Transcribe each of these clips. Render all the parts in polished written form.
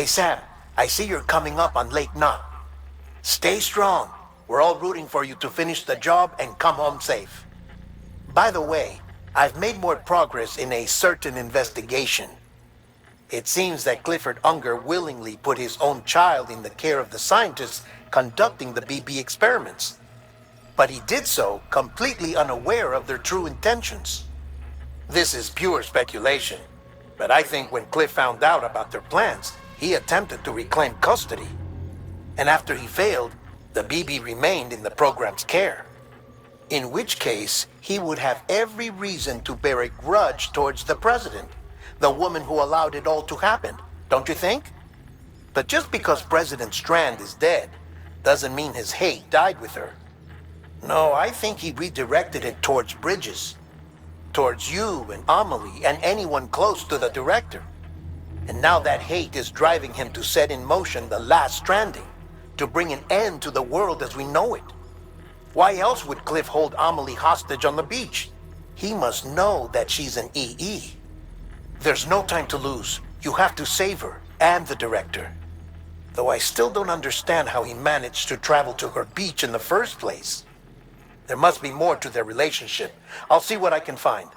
Hey Sam, I see you're coming up on Lake Knot. Stay strong. We're all rooting for you to finish the job and come home safe. By the way, I've made more progress in a certain investigation. It seems that Clifford Unger willingly put his own child in the care of the scientists conducting the BB experiments. But he did so completely unaware of their true intentions. This is pure speculation, but I think when Cliff found out about their plans, he attempted to reclaim custody. And after he failed, the BB remained in the program's care. In which case, he would have every reason to bear a grudge towards the president, the woman who allowed it all to happen, don't you think? But just because President Strand is dead, doesn't mean his hate died with her. No, I think he redirected it towards Bridges, towards you and Amelie and anyone close to the director. And now that hate is driving him to set in motion the last stranding, to bring an end to the world as we know it. Why else would Cliff hold Amelie hostage on the beach? He must know that she's an EE. There's no time to lose. You have to save her and the director. Though I still don't understand how he managed to travel to her beach in the first place. There must be more to their relationship. I'll see what I can find.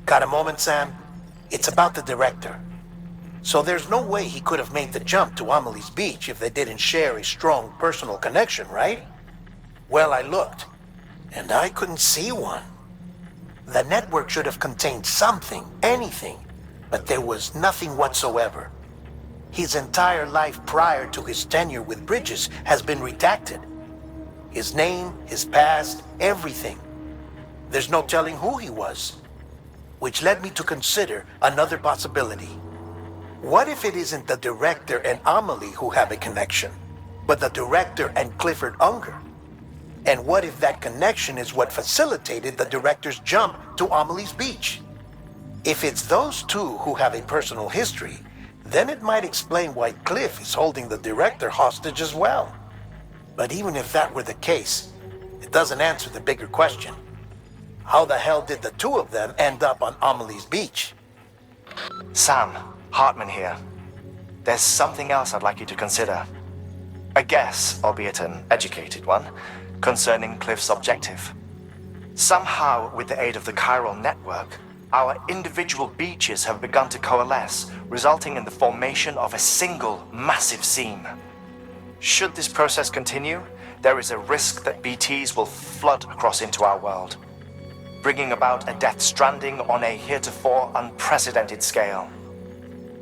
Got a moment, Sam? It's about the director. So there's no way he could have made the jump to Amelie's beach if they didn't share a strong personal connection, right? Well, I looked, and I couldn't see one. The network should have contained something, anything, but there was nothing whatsoever. His entire life prior to his tenure with Bridges has been redacted. His name, his past, everything. There's no telling who he was. Which led me to consider another possibility. What if it isn't the director and Amelie who have a connection, but the director and Clifford Unger? And what if that connection is what facilitated the director's jump to Amelie's beach? If it's those two who have a personal history, then it might explain why Cliff is holding the director hostage as well. But even if that were the case, it doesn't answer the bigger question. How the hell did the two of them end up on Amelie's beach? Sam, Hartman here. There's something else I'd like you to consider. A guess, albeit an educated one, concerning Cliff's objective. Somehow, with the aid of the chiral network, our individual beaches have begun to coalesce, resulting in the formation of a single massive seam. Should this process continue, there is a risk that BTs will flood across into our world, bringing about a death stranding on a heretofore unprecedented scale.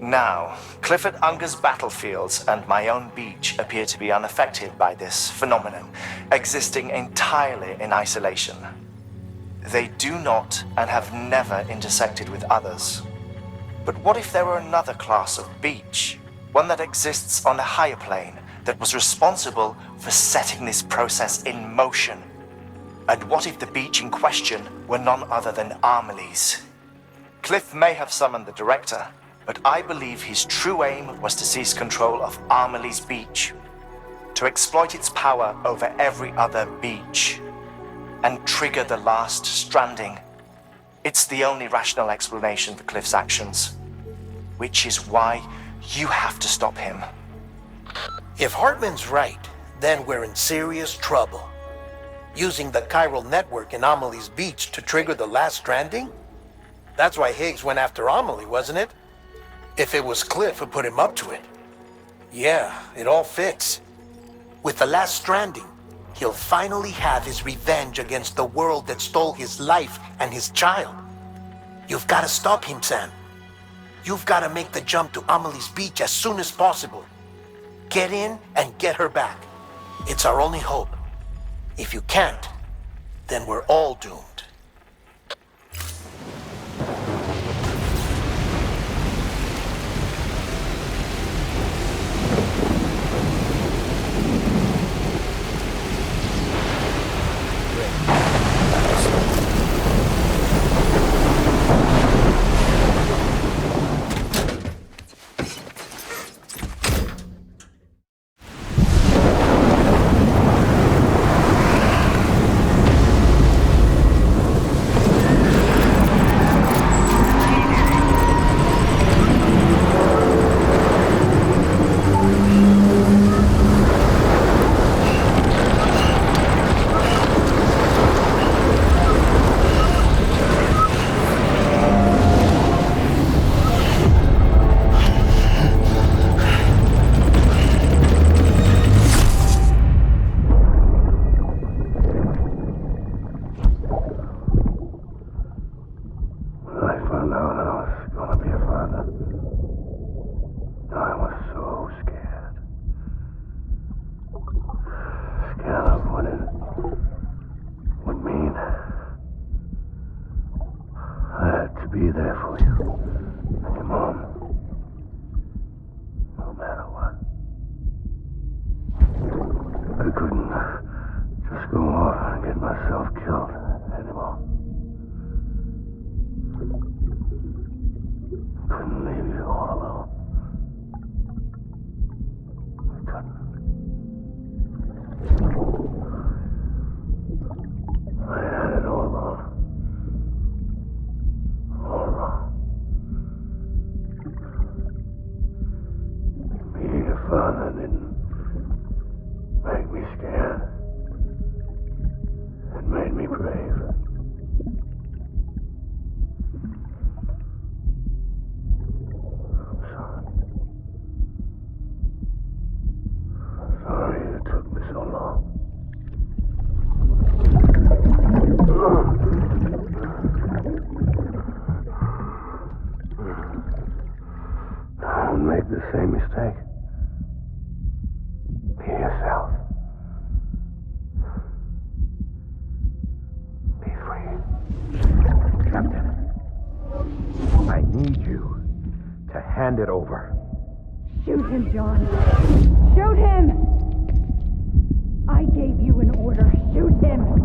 Now, Clifford Unger's battlefields and my own beach appear to be unaffected by this phenomenon, existing entirely in isolation. They do not and have never intersected with others. But what if there were another class of beach, one that exists on a higher plane, that was responsible for setting this process in motion? And what if the beach in question were none other than Amelie's? Cliff may have summoned the director, but I believe his true aim was to seize control of Amelie's beach, to exploit its power over every other beach, and trigger the last stranding. It's the only rational explanation for Cliff's actions, which is why you have to stop him. If Hartman's right, then we're in serious trouble. using the chiral network in Amelie's beach to trigger the last stranding? That's why Higgs went after Amelie, wasn't it? If it was Cliff who put him up to it. Yeah, it all fits. With the last stranding, he'll finally have his revenge against the world that stole his life and his child. You've got to stop him, Sam. You've got to make the jump to Amelie's beach as soon as possible. Get in and get her back. It's our only hope. If you can't, then we're all doomed. Be there for you and your mom, no matter what. I couldn't just go off and get myself killed anymore. Couldn't leave you all alone. I couldn't. I had it all wrong. Being a father didn't make me scared. It made me brave. I'm sorry. Sorry it took me so long. Don't make the same mistake. Be yourself. Be free. Captain, I need you to hand it over. Shoot him, John. Shoot him! I gave you an order. Shoot him!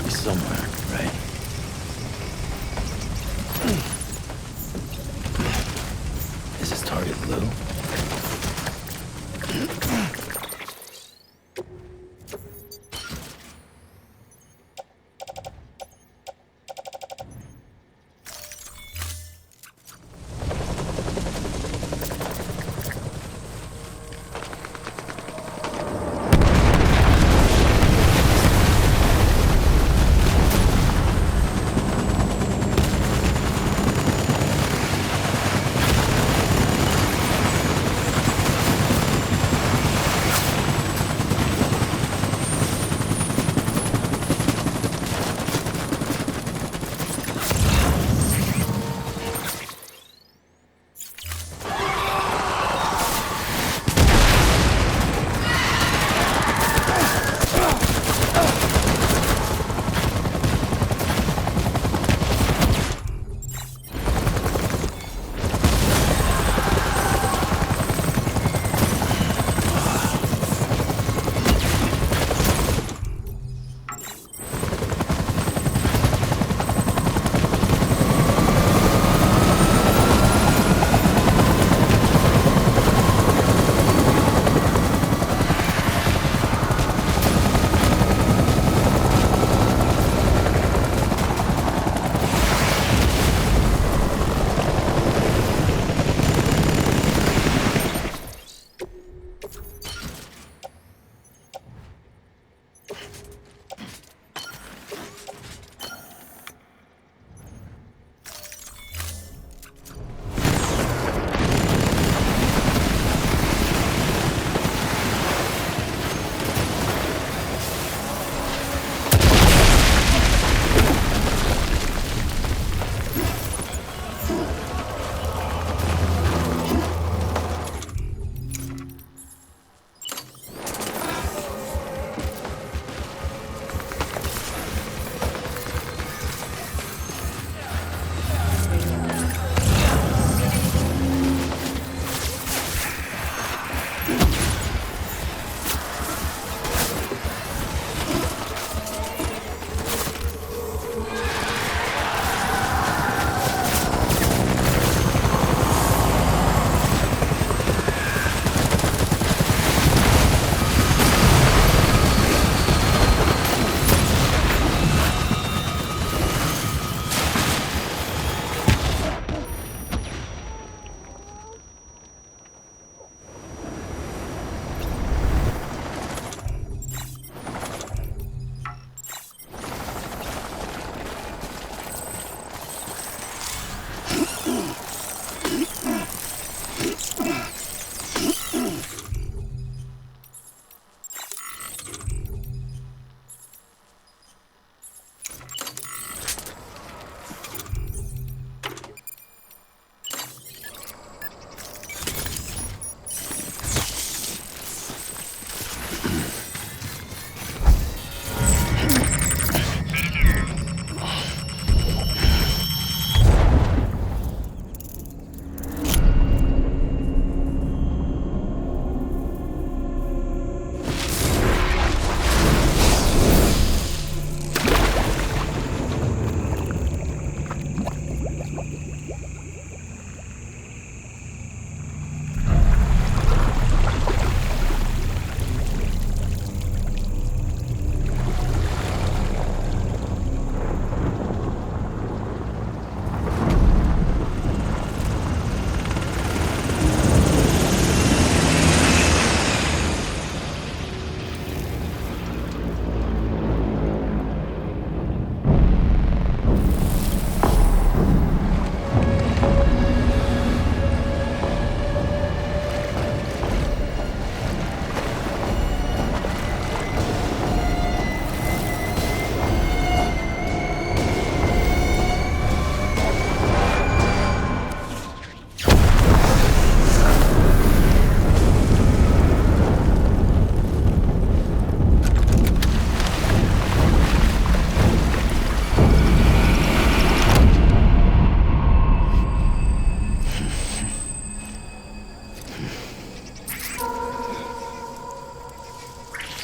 gotta be somewhere, right? Is his target Lou?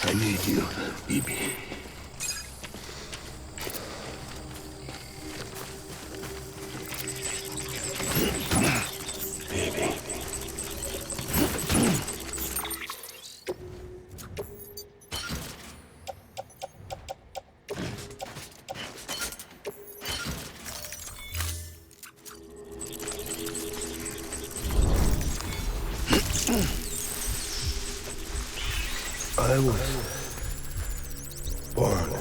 I need you, Bibi. I was born.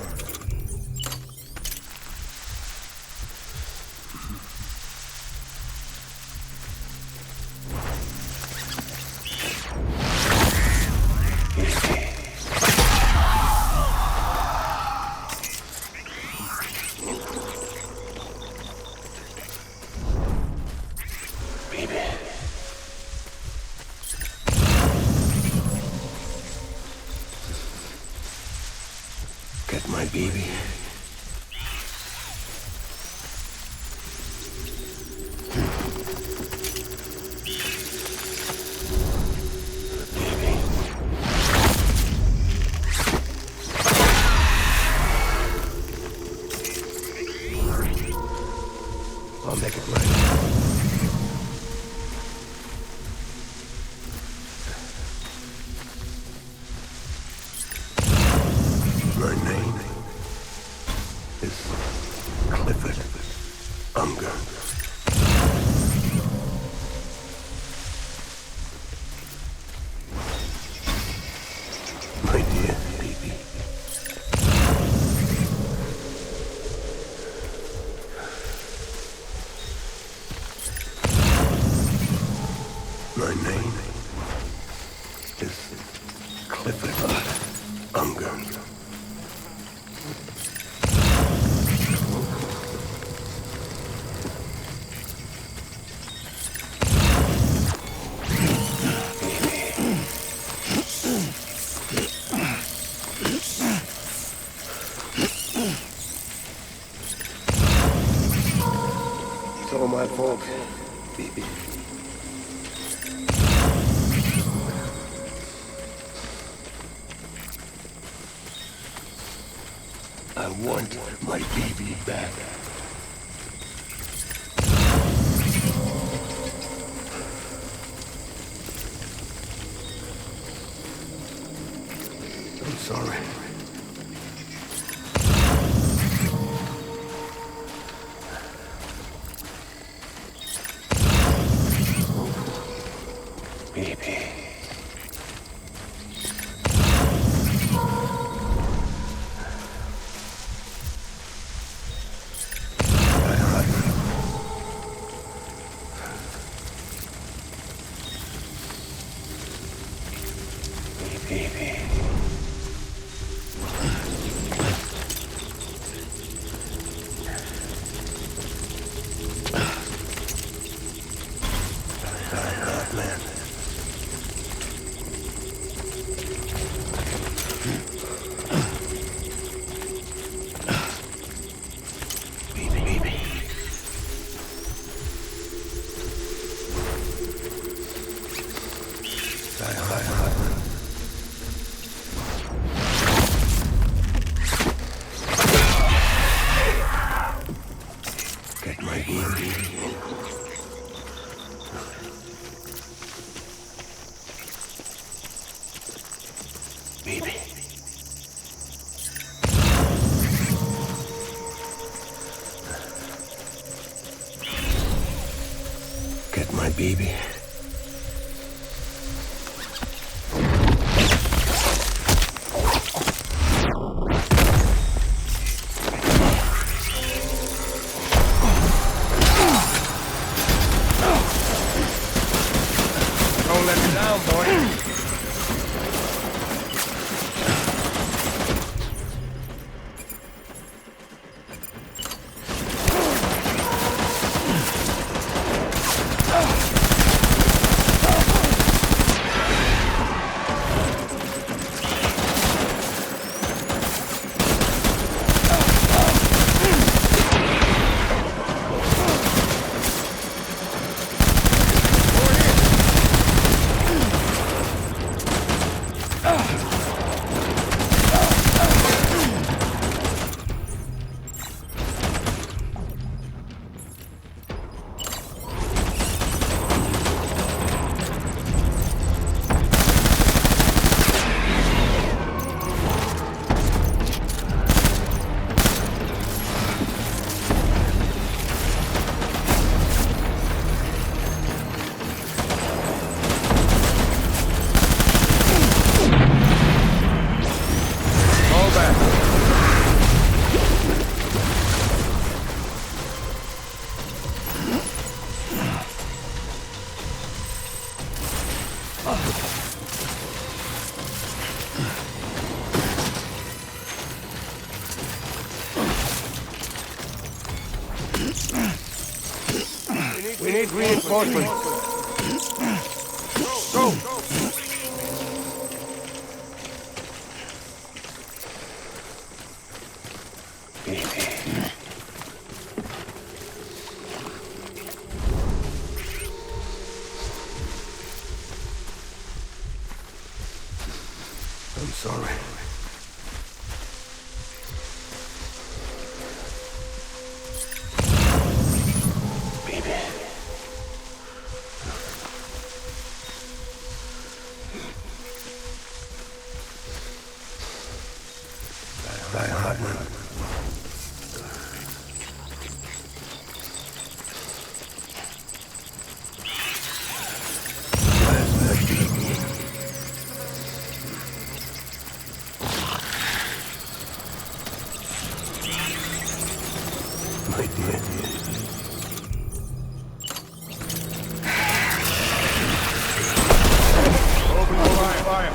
Get my baby. I'll make it right. My name is Clifford Unger. My dear baby. My name is Clifford Unger. It's all my fault, baby. I want my baby back. I'm sorry. Baby. Baby. Diehardman. Baby. Diehardman. Get my baby. Baby. Get my baby. Don't let me down, boy. We need reinforcements. Go! I'm sorry. Baby. Diehardman. My dear. Open fire!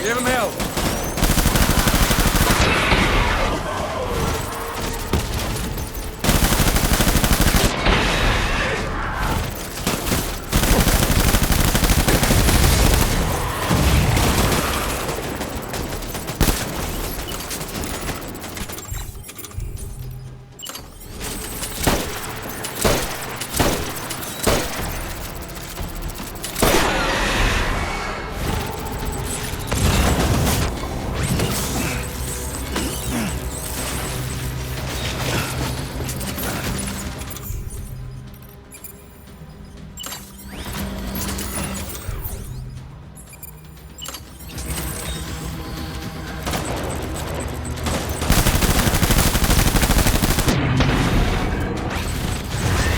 Give him help!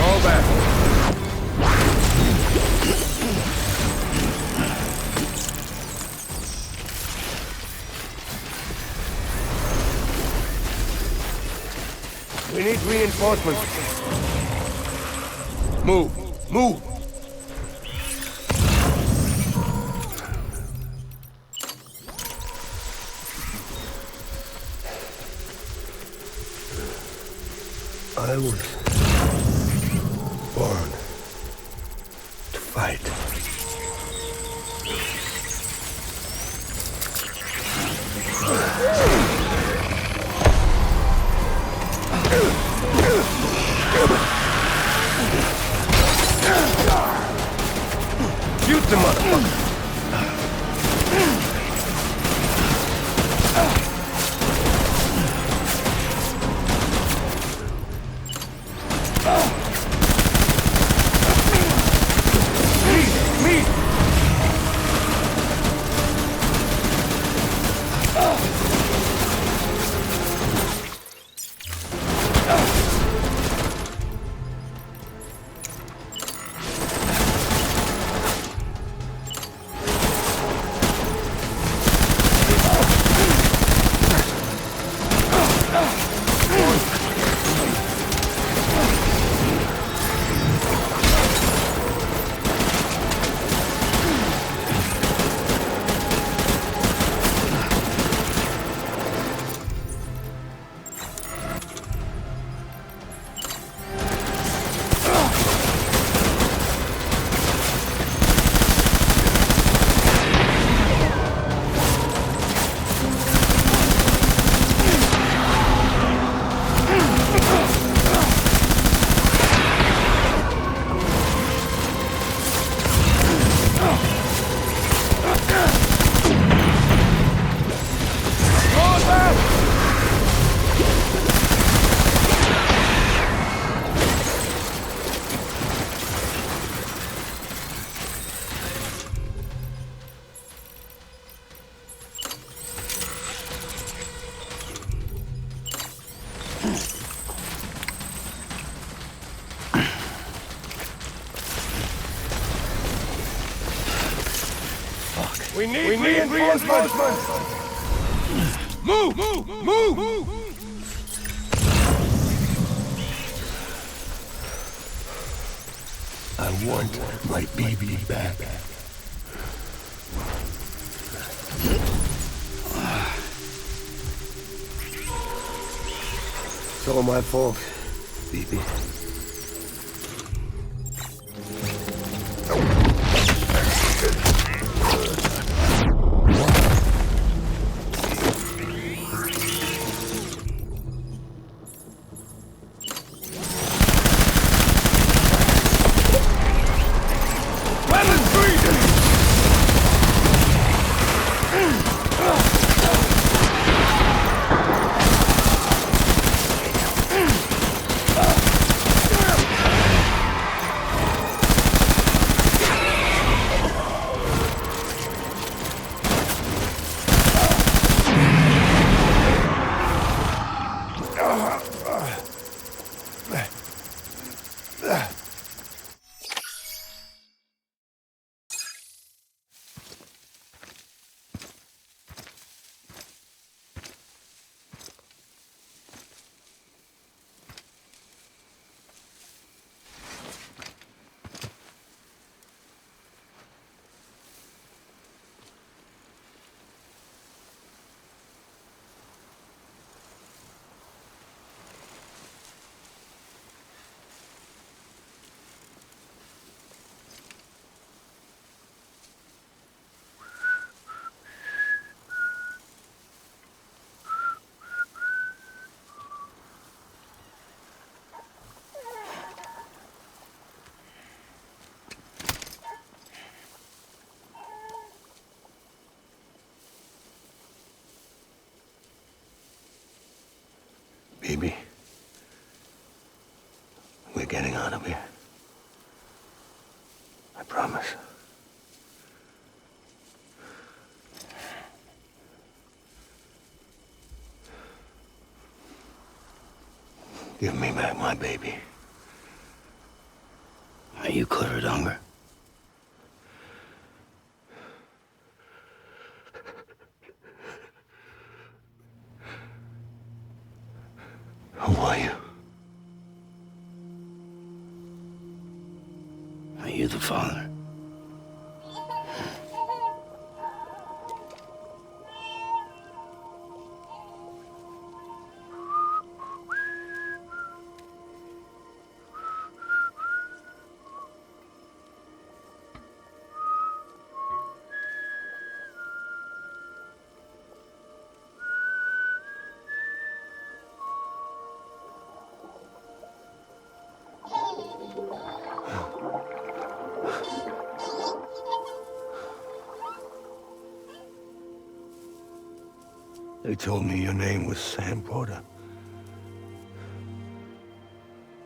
Fall back. We need reinforcements. Move! Move! I was born to fight. Shoot the motherfucker! Me! We need reinforcements! Move! I want my baby back. It's all my fault, Baby. Baby, we're getting out of here. I promise. Give me back my baby. Are you Clifford Unger? Who are you? Are you the father? They told me your name was Sam Porter.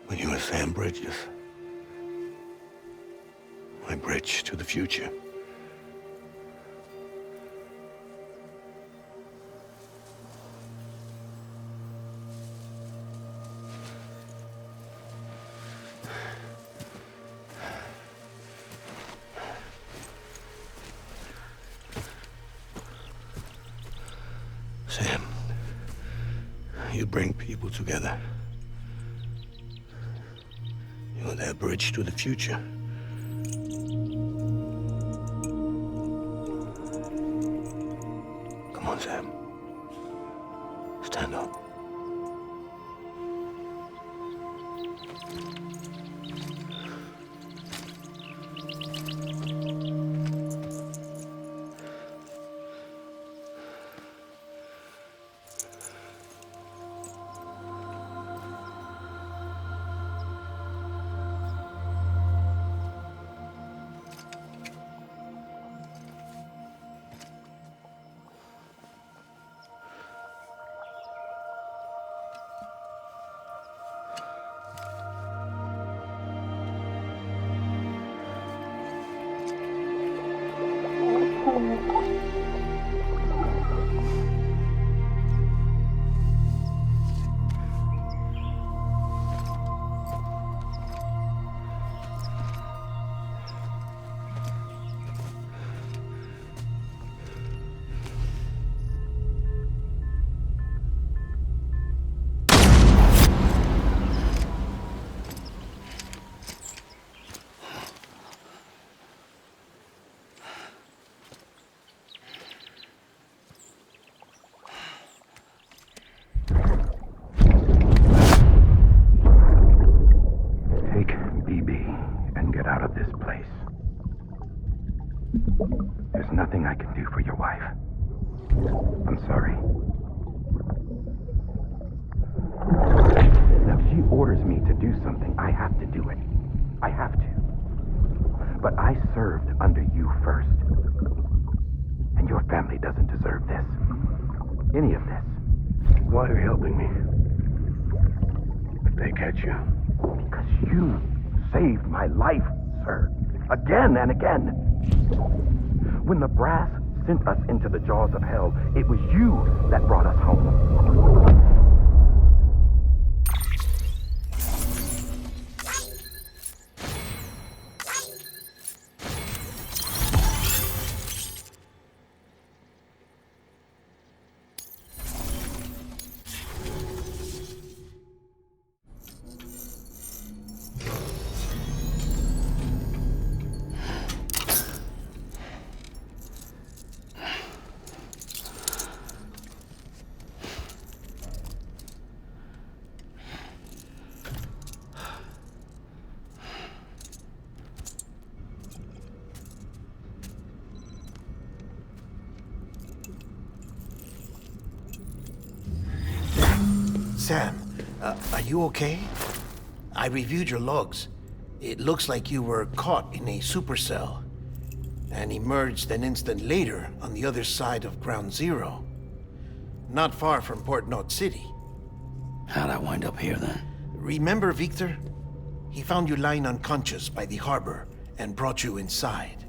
But you were Sam Bridges. My bridge to the future. Sam, you bring people together. You're their bridge to the future. Come on, Sam. Stand up. out of this place. There's nothing I can do for your wife. I'm sorry. Now, if she orders me to do something, I have to do it. I have to. But I served under you first. And your family doesn't deserve this. Any of this. Why are you helping me? If they catch you. Because you saved my life, sir. Again and again. When the brass sent us into the jaws of hell, it was you that brought us home. Sam, are you okay? I reviewed your logs. It looks like you were caught in a supercell and emerged an instant later on the other side of Ground Zero. Not far from Port Knot City. How'd I wind up here then? Remember Victor? He found you lying unconscious by the harbor and brought you inside.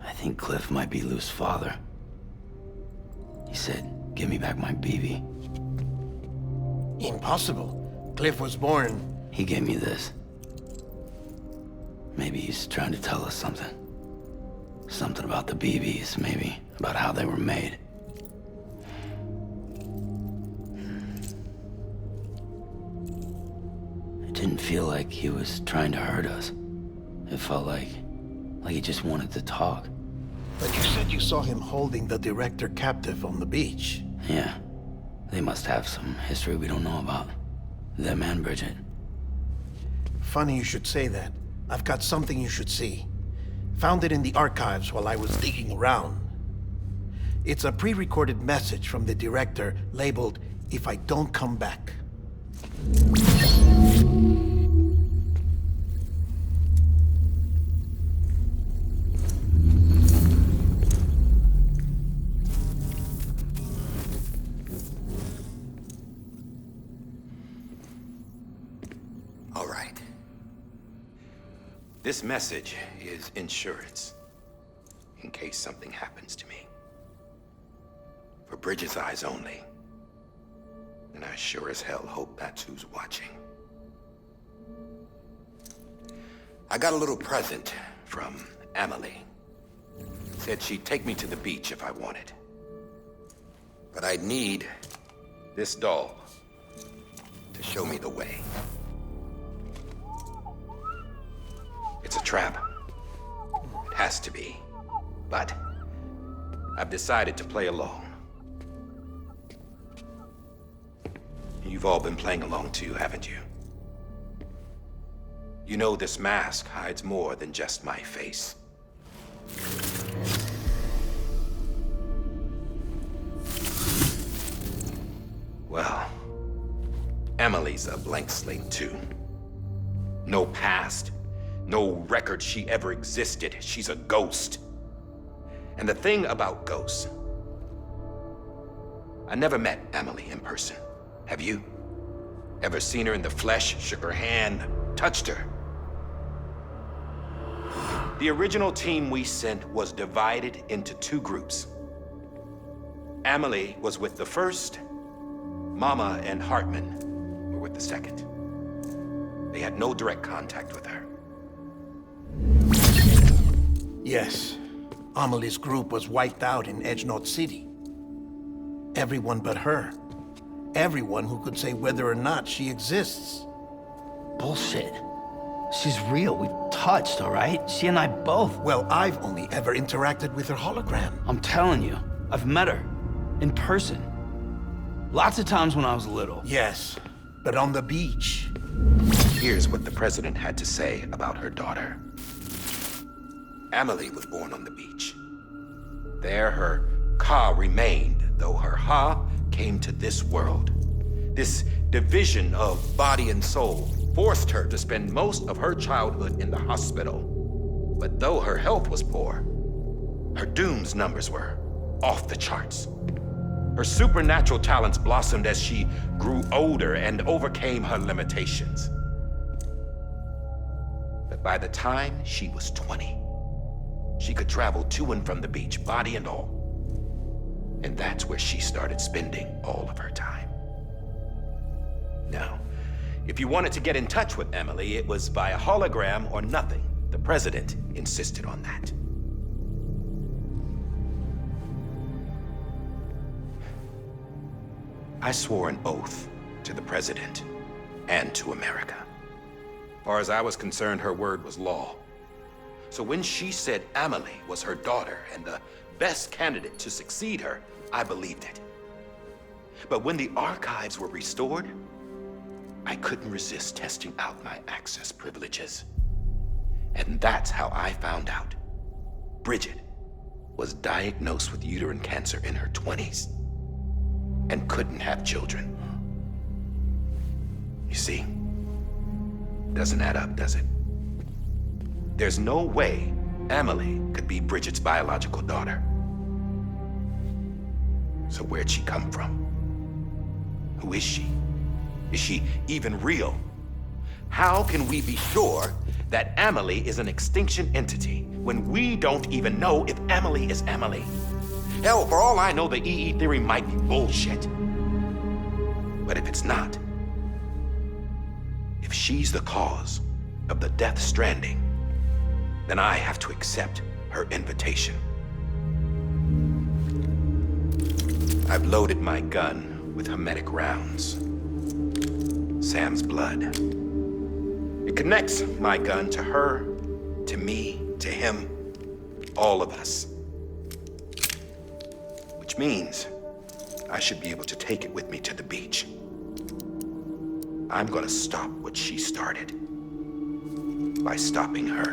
I think Cliff might be Lou's father. He said, give me back my BB. Impossible. Cliff was born... He gave me this. Maybe he's trying to tell us something. Something about the BBs, maybe. About how they were made. It didn't feel like he was trying to hurt us. It felt like he just wanted to talk. But you said you saw him holding the director captive on the beach. Yeah. They must have some history we don't know about. Them and Bridget. Funny you should say that. I've got something you should see. Found it in the archives while I was digging around. It's a pre-recorded message from the director labeled, "If I don't come back." All right. This message is insurance, in case something happens to me. For Bridget's eyes only. And I sure as hell hope that's who's watching. I got a little present from Emily. Said she'd take me to the beach if I wanted. But I'd need this doll to show me the way. It's a trap. It has to be. But I've decided to play along. You've all been playing along too, haven't you? You know this mask hides more than just my face. Well, Emily's a blank slate too. No past. No record she ever existed. She's a ghost. And the thing about ghosts, I never met Emily in person. Have you? Ever seen her in the flesh, shook her hand, touched her? The original team we sent was divided into two groups. Emily was with the first. Mama and Hartman were with the second. They had no direct contact with her. Yes. Amelie's group was wiped out in Edge Knot City. Everyone but her. Everyone who could say whether or not she exists. Bullshit. She's real. We've touched, all right? She and I both. Well, I've only ever interacted with her hologram. I'm telling you, I've met her. In person. Lots of times when I was little. Yes, but on the beach. Here's what the president had to say about her daughter. Amelie was born on the beach. There her Ka remained, though her Ha came to this world. This division of body and soul forced her to spend most of her childhood in the hospital. But though her health was poor, her Doom's numbers were off the charts. Her supernatural talents blossomed as she grew older and overcame her limitations. But by the time she was 20, she could travel to and from the beach, body and all. And that's where she started spending all of her time. Now, if you wanted to get in touch with Emily, it was via hologram or nothing. The president insisted on that. I swore an oath to the president and to America. As far as I was concerned, her word was law. So when she said Amelie was her daughter and the best candidate to succeed her, I believed it. But when the archives were restored, I couldn't resist testing out my access privileges. And that's how I found out Bridget was diagnosed with uterine cancer in her 20s and couldn't have children. You see, doesn't add up, does it? There's no way Amelie could be Bridget's biological daughter. So where'd she come from? Who is she? Is she even real? How can we be sure that Amelie is an extinction entity when we don't even know if Amelie is Amelie? Hell, for all I know, the EE theory might be bullshit. But if it's not, if she's the cause of the death stranding, then I have to accept her invitation. I've loaded my gun with hermetic rounds. Sam's blood. It connects my gun to her, to me, to him, all of us. Which means I should be able to take it with me to the beach. I'm gonna stop what she started by stopping her.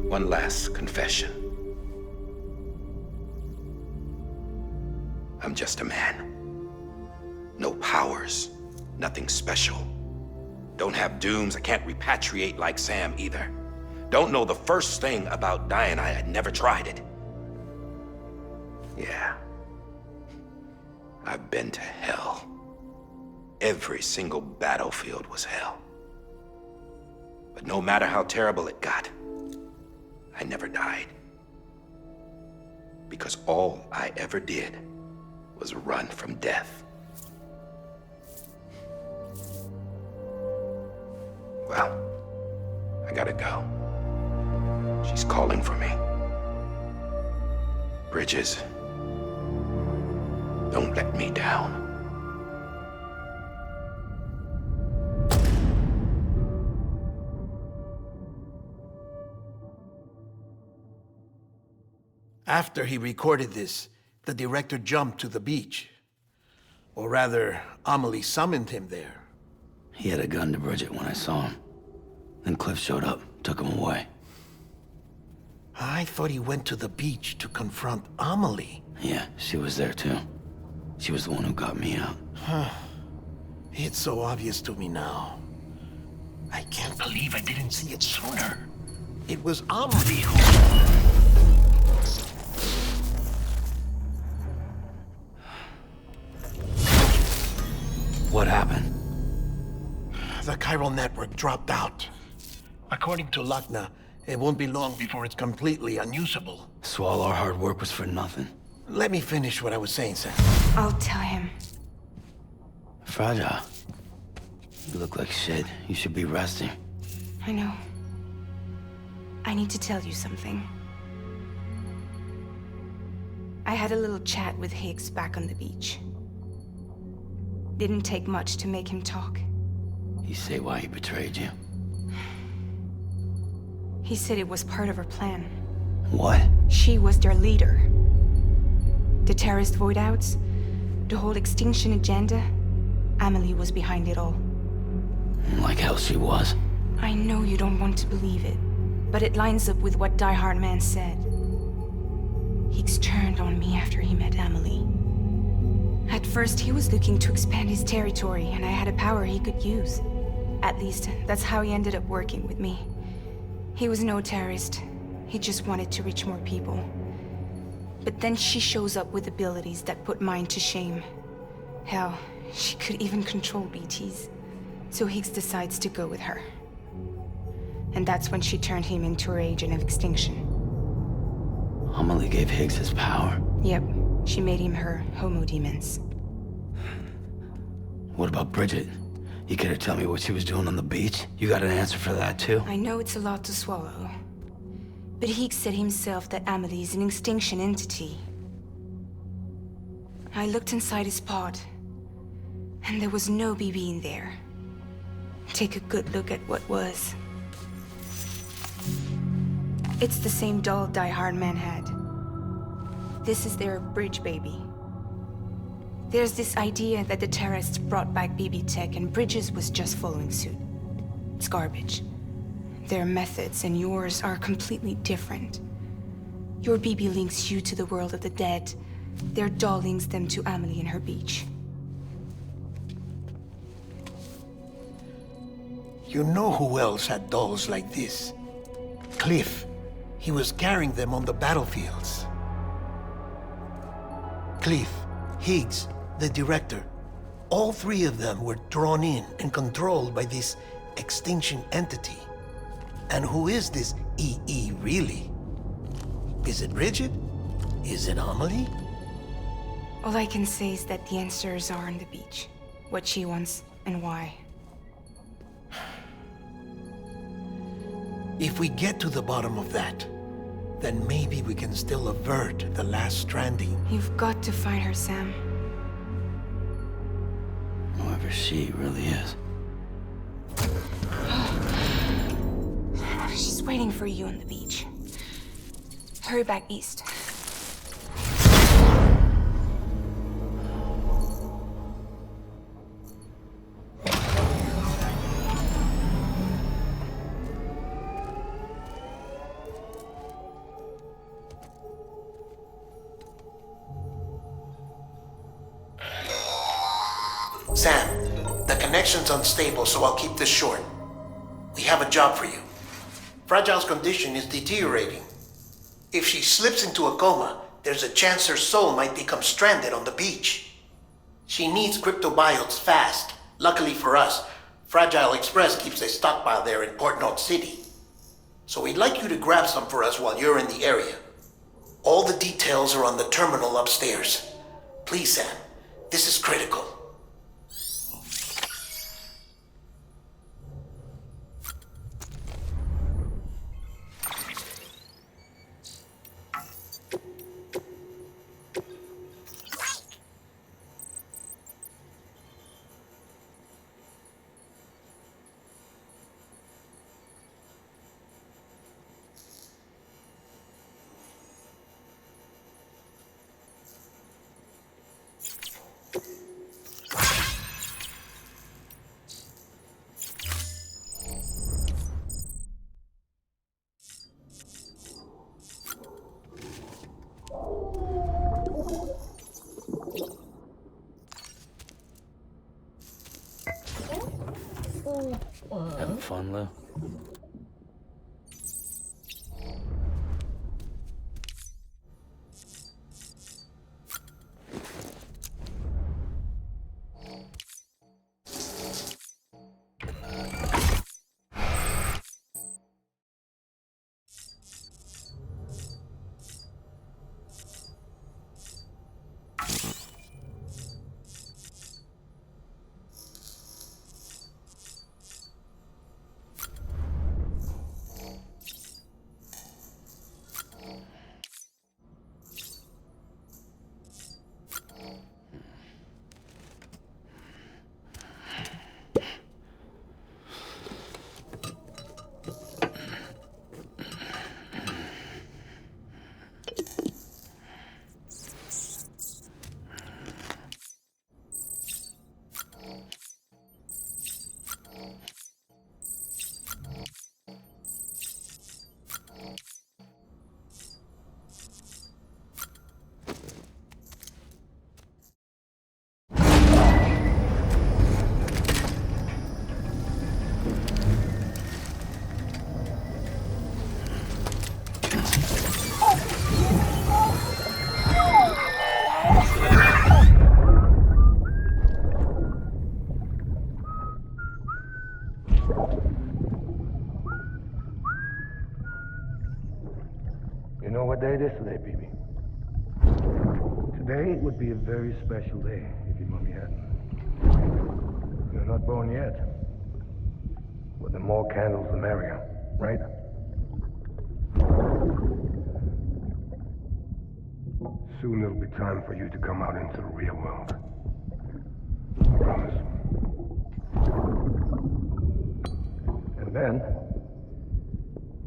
One last confession. I'm just a man. No powers, nothing special. Don't have dooms, I can't repatriate like Sam either. Don't know the first thing about dying, I had never tried it. Yeah. I've been to hell. Every single battlefield was hell. But no matter how terrible it got, I never died. Because all I ever did was run from death. Well, I gotta go. She's calling for me. Bridges, don't let me down. After he recorded this, the director jumped to the beach. Or rather, Amelie summoned him there. He had a gun to Bridget when I saw him. Then Cliff showed up, took him away. I thought he went to the beach to confront Amelie. Yeah, she was there too. She was the one who got me out. It's so obvious to me now. I can't believe I didn't see it sooner. It was Amelie who... What happened? The chiral network dropped out. According to Lakna, it won't be long before it's completely unusable. So all our hard work was for nothing. Let me finish what I was saying, Sam. I'll tell him. Fragile. You look like shit. You should be resting. I know. I need to tell you something. I had a little chat with Higgs back on the beach. Didn't take much to make him talk. You say why he betrayed you? He said it was part of her plan. What? She was their leader. The terrorist void outs, the whole extinction agenda. Amelie was behind it all. Like hell she was. I know you don't want to believe it, but it lines up with what diehardman said. Higgs turned on me after he met Amelie. At first, he was looking to expand his territory, and I had a power he could use. At least, that's how he ended up working with me. He was no terrorist. He just wanted to reach more people. But then she shows up with abilities that put mine to shame. Hell, she could even control BTs. So Higgs decides to go with her. And that's when she turned him into her agent of extinction. Amelie gave Higgs his power. Yep, she made him her homo demons. What about Bridget? You care to tell me what she was doing on the beach? You got an answer for that too? I know it's a lot to swallow. But Higgs said himself that Amelie is an extinction entity. I looked inside his pod, and there was no BB in there. Take a good look at what was. It's the same doll diehardman had. This is their bridge baby. There's this idea that the terrorists brought back BB tech and Bridges was just following suit. It's garbage. Their methods and yours are completely different. Your BB links you to the world of the dead. Their doll links them to Amelie and her beach. You know who else had dolls like this? Cliff. He was carrying them on the battlefields. Cliff, Higgs, the director. All three of them were drawn in and controlled by this extinction entity. And who is this EE really? Is it Bridget? Is it Amelie? All I can say is that the answers are on the beach. What she wants and why. If we get to the bottom of that, then maybe we can still avert the last stranding. You've got to find her, Sam. Whoever she really is. She's waiting for you on the beach. Hurry back east. Sam, the connection's unstable, so I'll keep this short. We have a job for you. Fragile's condition is deteriorating. If she slips into a coma, there's a chance her soul might become stranded on the beach. She needs cryptobiotes fast. Luckily for us, Fragile Express keeps a stockpile there in Port North City. So we'd like you to grab some for us while you're in the area. All the details are on the terminal upstairs. Please, Sam, this is critical. Having fun, Lou? what day it is today, BB? Today would be a very special day if your mommy hadn't. You're not born yet. But the more candles, the merrier, right? Soon it'll be time for you to come out into the real world. I promise. And then,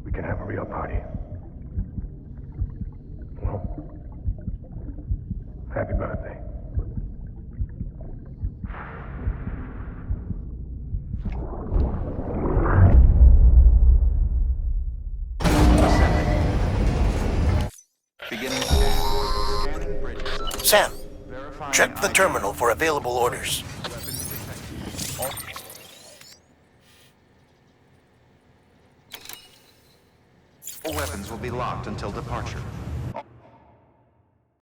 we can have a real party. Well, happy birthday. Sam, check the terminal for available orders. All weapons will be locked until departure.